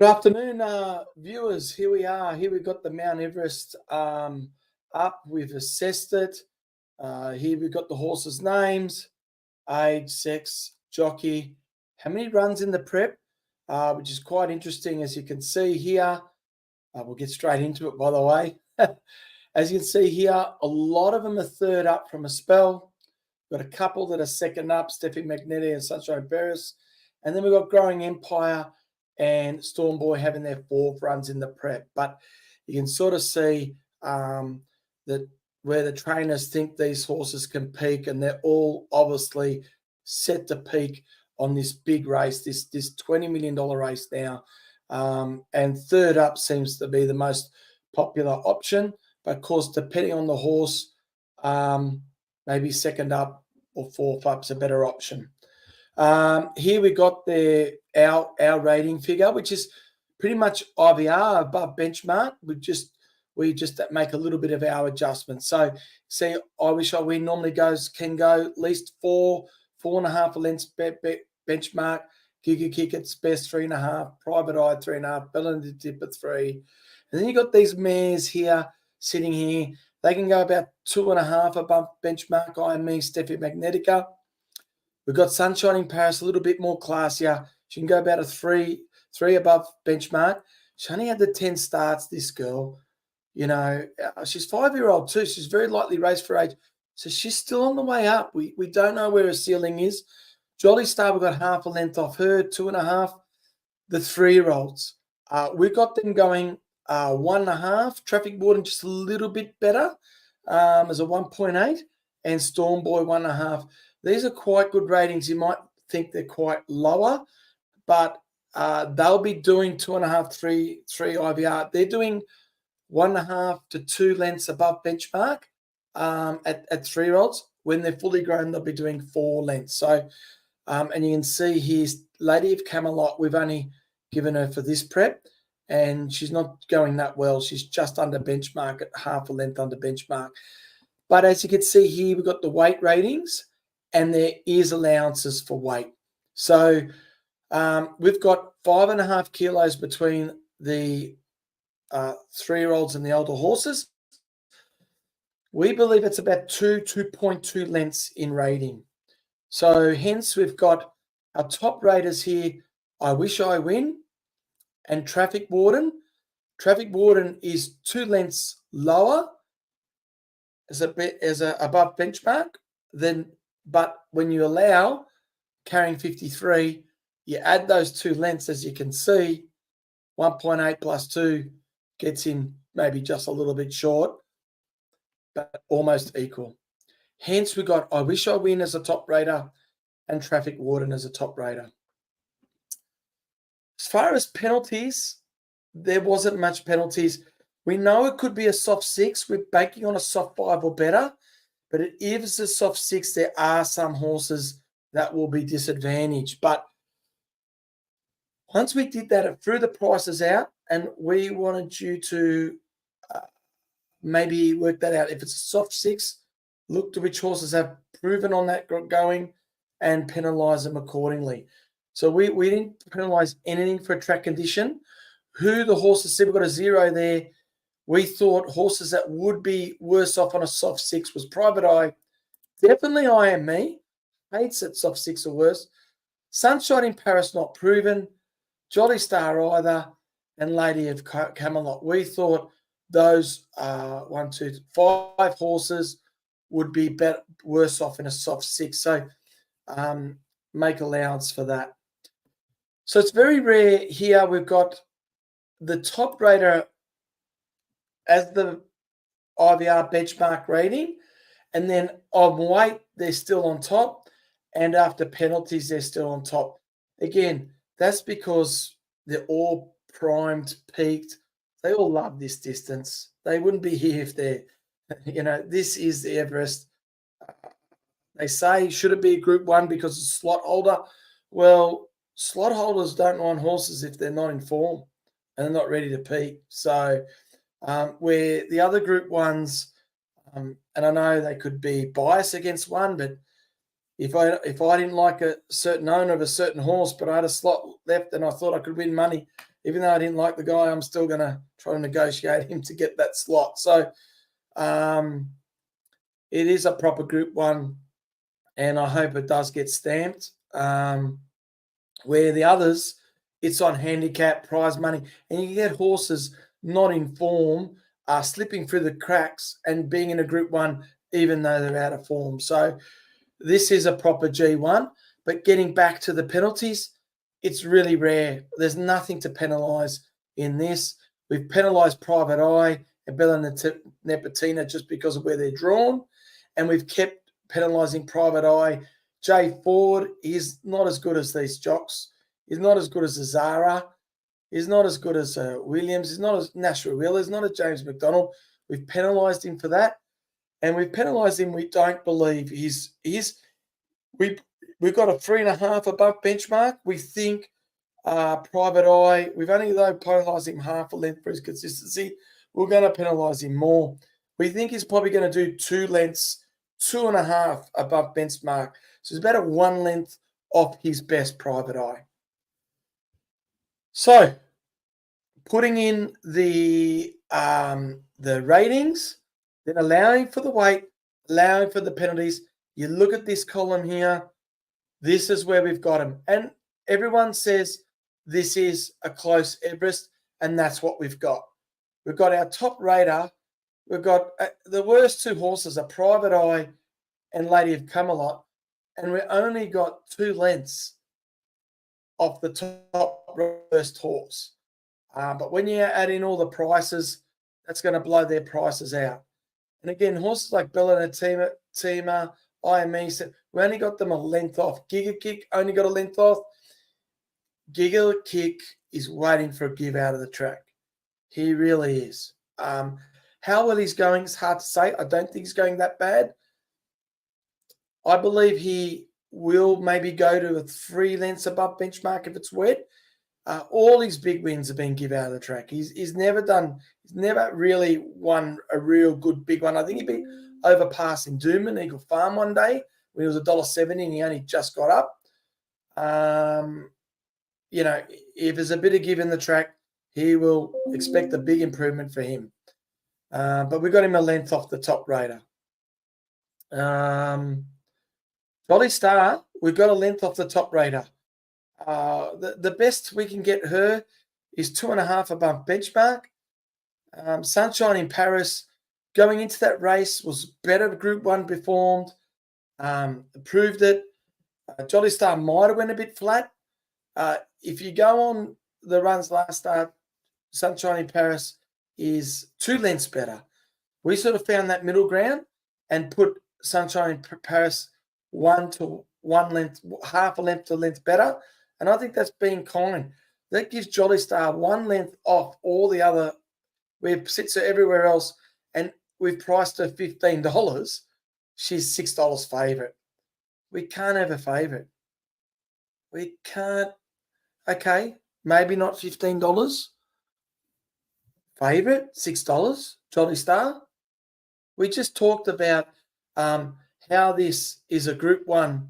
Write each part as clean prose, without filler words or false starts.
Good afternoon, viewers. Here we are. Here we've got the Mount Everest up. We've assessed it. Here we've got the horses' names, age, sex, jockey, how many runs in the prep, which is quite interesting, as you can see here. We'll get straight into it, by the way. As you can see here, a lot of them are third up from a spell. Got a couple that are second up, Steffi Magnetti and Sunshine Paris. And then we've got Growing Empire and Storm Boy having their fourth runs in the prep. But you can sort of see that where the trainers think these horses can peak, and they're all obviously set to peak on this big race, this $20 million race now. And third up seems to be the most popular option. But of course, depending on the horse, maybe second up or fourth up's a better option. Here we got our rating figure, which is pretty much IVR above benchmark. We just make a little bit of our adjustments. So see, I Wish I Win normally can go at least 4.5 lengths benchmark. Giga Kick it's best 3.5, Private Eye 3.5, Bell and the Dip at 3. And then you got these mares here sitting here. They can go about 2.5 above benchmark. IME Steffi Magnetica. We've got Sunshine in Paris, a little bit more classier. She can go about a 3 above benchmark. She only had the 10 starts, this girl. You know, she's 5-year-old too. She's very lightly raced for age. So she's still on the way up. We don't know where her ceiling is. Jolistar, we've got half a length off her, 2.5. The 3-year-olds. We've got them going 1.5. Traffic Warden just a little bit better as a 1.8. And Storm Boy 1.5. These are quite good ratings. You might think they're quite lower, but they'll be doing 2.5, 3 IVR. They're doing 1.5 to 2 lengths above benchmark at 3-year-olds. When they're fully grown, they'll be doing 4 lengths. So, and you can see here's Lady of Camelot. We've only given her for this prep, and she's not going that well. She's just under benchmark at half a length under benchmark. But as you can see here, we've got the weight ratings, and there is allowances for weight. So we've got 5.5 kilos between the 3-year-olds and the older horses. We believe it's about 2.2 lengths in rating. So hence we've got our top raters here, I Wish I Win and Traffic Warden. Traffic Warden is 2 lengths lower as above benchmark than. But when you allow carrying 53, you add those 2 lengths, as you can see, 1.8 plus 2 gets him maybe just a little bit short, but almost equal. Hence, we got I Wish I Win as a top rater and Traffic Warden as a top rater. As far as penalties, there wasn't much penalties. We know it could be a soft 6. We're banking on a soft 5 or better. But it is a soft 6. There are some horses that will be disadvantaged. But once we did that, it threw the prices out, and we wanted you to maybe work that out. If it's a soft 6, look to which horses have proven on that going and penalise them accordingly. So we didn't penalise anything for a track condition. Who the horses said, we've got a 0 there. We thought horses that would be worse off on a soft 6 was Private Eye. Definitely IME. Hates it, soft 6 or worse. Sunshine in Paris, not proven. Jolistar either. And Lady of Camelot. We thought those 5 horses would be worse off in a soft 6. So make allowance for that. So it's very rare here. We've got the top rater as the IVR benchmark rating, and then on weight, they're still on top, and after penalties, they're still on top. Again, that's because they're all primed, peaked. They all love this distance. They wouldn't be here if they're, this is the Everest. They say, should it be a Group 1 because it's a slot holder? Well, slot holders don't run horses if they're not in form and they're not ready to peak. So, where the other Group 1s, and I know they could be biased against one, but, If I didn't like a certain owner of a certain horse, but I had a slot left and I thought I could win money, even though I didn't like the guy, I'm still going to try to negotiate him to get that slot. So it is a proper Group 1, and I hope it does get stamped. Where the others, it's on handicap, prize money, and you get horses not in form, slipping through the cracks and being in a Group 1 even though they're out of form. So this is a proper G1, but getting back to the penalties, it's really rare. There's nothing to penalise in this. We've penalised Private Eye and Bella Nepotina just because of where they're drawn, and we've kept penalising Private Eye. Jay Ford, he's not as good as these jocks. He's not as good as a Zara. He's not as good as Williams. He's not as Nashua Will. He's not as James McDonald. We've penalised him for that. And we've penalised him. We don't believe we've got a 3.5 above benchmark. We think Private Eye, we've only though penalised him half a length for his consistency. We're going to penalise him more. We think he's probably going to do 2 lengths, 2.5 above benchmark. So it's about a 1 length off his best Private Eye. So putting in the ratings, then allowing for the weight, allowing for the penalties. You look at this column here. This is where we've got him. And everyone says this is a close Everest, and that's what we've got. We've got our top rater. We've got the worst 2 horses are Private Eye and Lady of Camelot, and we only got 2 lengths off the top worst horse. But when you add in all the prices, that's going to blow their prices out. And again, horses like Bella and Tima, IME, we only got them a length off. Giga Kick only got a length off. Giga Kick is waiting for a give out of the track. He really is. How well he's going is hard to say. I don't think he's going that bad. I believe he will maybe go to 3 lengths above benchmark if it's wet. All his big wins have been give out of the track. He's never really won a real good big one. I think he'd be overpassing Dooman Eagle Farm one day when he was $1.70 and he only just got up. If there's a bit of give in the track, he will expect a big improvement for him. But we got him a length off the top rater. Jolistar, we've got a length off the top rater. The best we can get her is 2.5 above benchmark. Sunshine in Paris, going into that race, was better Group 1 performed, proved it. Jolistar might have went a bit flat. If you go on the runs last start, Sunshine in Paris is 2 lengths better. We sort of found that middle ground and put Sunshine in Paris 1 length, half a length to length better. And I think that's being kind. That gives Jolistar 1 length off all the other. We've sits her everywhere else, and we've priced her $15. She's $6 favourite. We can't have a favourite. We can't. Okay, maybe not $15. Favourite, $6. Jolistar. We just talked about how this is a Group 1,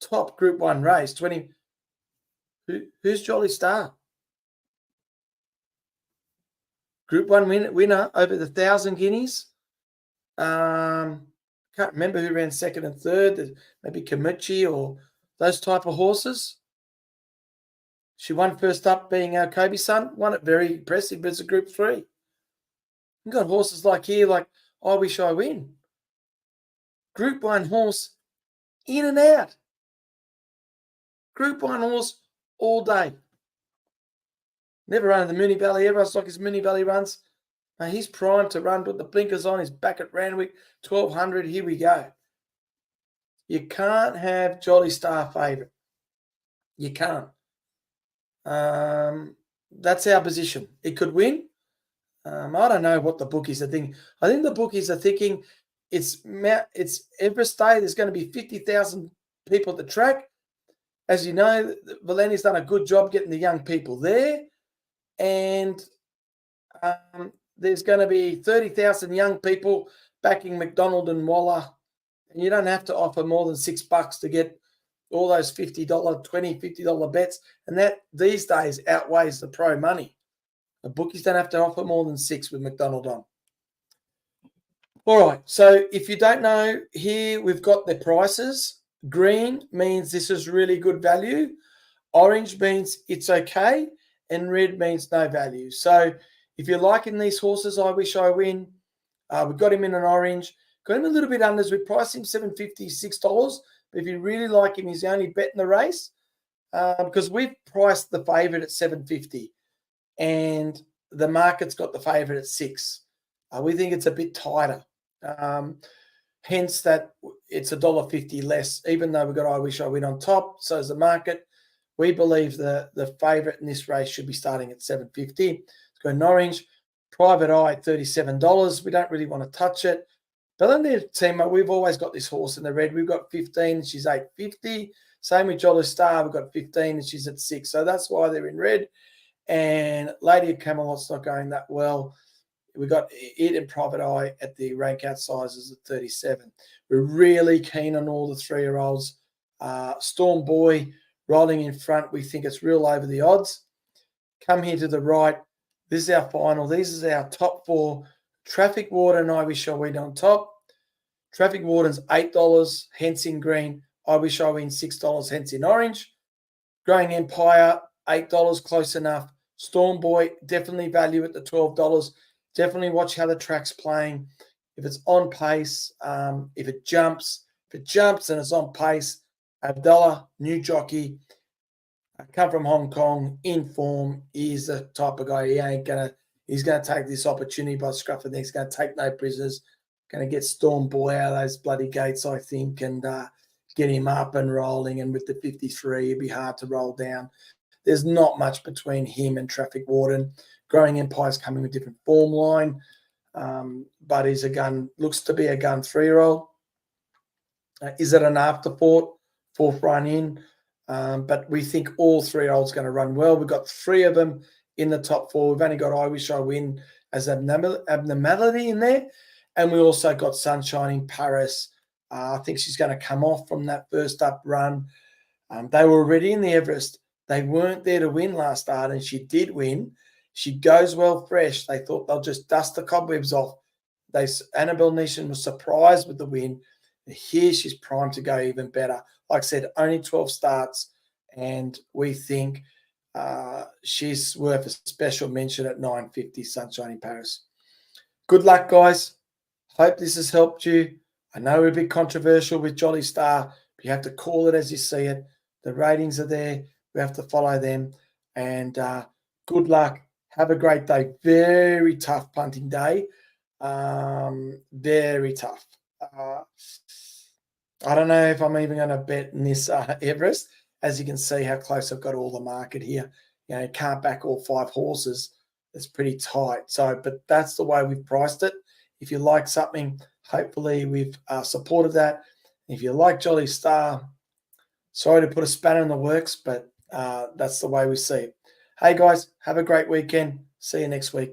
top Group 1 race. Who's Jolistar? Group 1 winner over the 1,000 guineas. Can't remember who ran second and third. Maybe Kamuchi or those type of horses. She won first up being our Kobe son. Won it very impressive, but it's a Group 3. You've got horses like I Wish I Win. Group 1 horse in and out. Group 1 horse all day. Never run in the Moonee Valley. Everyone's like his Moonee Valley runs. He's primed to run, put the blinkers on. He's back at Randwick, 1,200. Here we go. You can't have Jolistar favourite. You can't. That's our position. It could win. I don't know what the bookies are thinking. I think the bookies are thinking it's Everest Day. There's going to be 50,000 people at the track. As you know, Valeni's done a good job getting the young people there. And there's going to be 30,000 young people backing McDonald and Waller And you don't have to offer more than $6 to get all those $50, $20, $50 bets. And that these days outweighs the pro money. The bookies don't have to offer more than 6 with McDonald on. All right. So if you don't know, here we've got the prices. Green means this is really good value. Orange means it's okay. And red means no value. So if you're liking these horses, I wish I win. We've got him in an orange. Got him a little bit unders. We priced him $7.50, $6. But if you really like him, he's the only bet in the race because we've priced the favourite at $7.50, and the market's got the favourite at $6. We think it's a bit tighter. Hence that it's $1.50 less, even though we've got I Wish I Win on top. So is the market. We believe the favourite in this race should be starting at $7.50. It's got an orange. Private Eye at $37. We don't really want to touch it. Belvedere team, we've always got this horse in the red. We've got 15 and she's $8.50. Same with Jolistar, we've got 15 and she's at $6. So that's why they're in red. And Lady of Camelot's not going that well. We've got it and Private Eye at the rank out sizes at 37. We're really keen on all the 3-year-olds. Storm Boy rolling in front. We think it's real over the odds. Come here to the right. This is our final. These are our top 4. Traffic Warden, I Wish I Win on top. Traffic Warden's $8, hence in green. I Wish I Win $6, hence in orange. Growing Empire, $8, close enough. Storm Boy, definitely value at the $12. Definitely watch how the track's playing. If it's on pace, if it jumps and it's on pace, Abdullah, new jockey, come from Hong Kong, in form. He's the type of guy he's gonna take this opportunity by the scruff of the neck. He's gonna take no prisoners. Gonna get Storm Boy out of those bloody gates, I think, and get him up and rolling. And with the 53, it'd be hard to roll down. There's not much between him and Traffic Warden. Growing Empire's coming with a different form line, but he's looks to be a gun 3-year-old. Is it an afterthought? 4th run in. But we think all 3-year-olds going to run well. We've got 3 of them in the top 4. We've only got I Wish I Win as abnormality in there. And we also got Sunshine in Paris. I think she's going to come off from that first up run. They were already in the Everest. They weren't there to win last start, and she did win. She goes well fresh. They thought they'll just dust the cobwebs off. Annabelle Nation was surprised with the win. Here she's primed to go even better. Like I said, only 12 starts, and we think she's worth a special mention at $9.50 Sunshine in Paris. Good luck, guys. Hope this has helped you. I know we're a bit controversial with Jolistar, but you have to call it as you see it. The ratings are there. We have to follow them. And good luck. Have a great day. Very tough punting day. Very tough. I don't know if I'm even going to bet in this Everest. As you can see how close I've got all the market here. You know, you can't back all 5 horses. It's pretty tight. So, but that's the way we've priced it. If you like something, hopefully we've supported that. If you like Jolistar, sorry to put a spanner in the works, but that's the way we see it. Hey, guys, have a great weekend. See you next week.